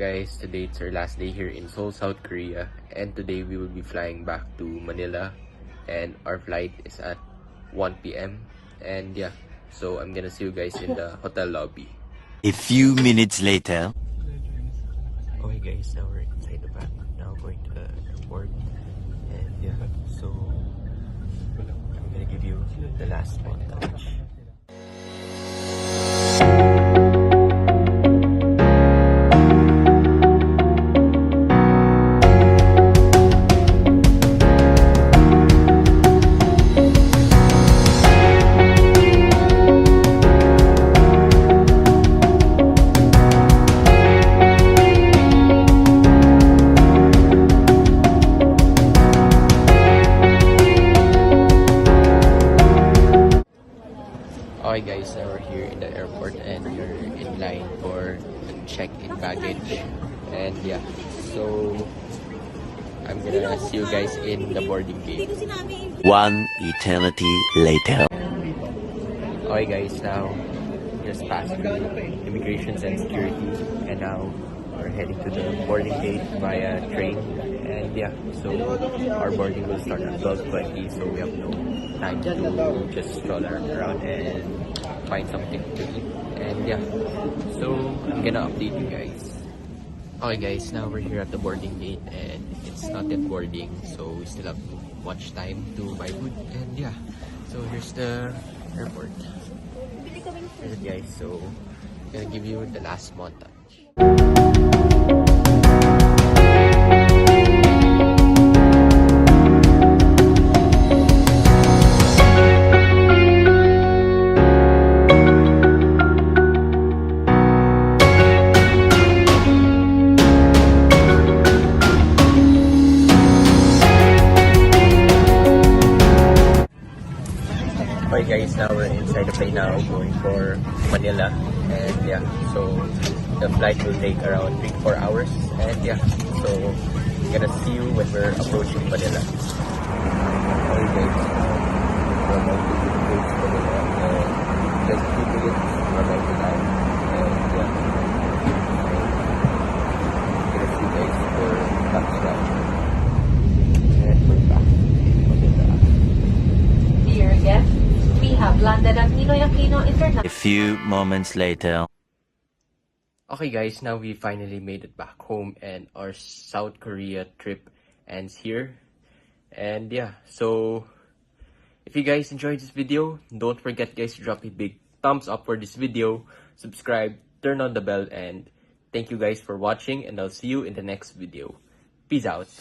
guys? Today it's our last day here in Seoul, South Korea, and today we will be flying back to Manila, and our flight is at 1 p.m. and yeah, so I'm gonna see you guys in the hotel lobby. A few minutes later. Okay guys, now we're inside the back, now going to the airport, and yeah, so I'm gonna give you the last montage. Okay guys, now we're here in the airport and we're in line for the check-in baggage, and yeah, so I'm gonna see you guys in the boarding gate. One eternity later. Okay guys, now just passed through immigration and security, and now we're heading to the boarding gate via train, and yeah, so our boarding will start at 12:20, so we have no time to just stroll around and find something to eat, and yeah, so I'm gonna update you guys. Okay guys, now we're here at the boarding gate and it's not yet boarding, so we still have much time to buy food, and yeah, so here's the airport. Here's it guys, so I'm gonna give you the last montage. Okay guys, now we're inside the plane now, going for Manila, and yeah, so the flight will take around 3 to 4 hours, and yeah, so I'm gonna see you when we're approaching Manila. Okay guys, we're about to approach Manila, and just 2 minutes we're about to land, and yeah, I'm gonna see you guys for touchdown, and we're back in Manila. Dear guests, we have landed at Ninoy Aquino International. A few moments later. Okay guys, now we finally made it back home and our South Korea trip ends here. And yeah, so if you guys enjoyed this video, don't forget guys to drop a big thumbs up for this video, subscribe, turn on the bell, and thank you guys for watching, and I'll see you in the next video. Peace out.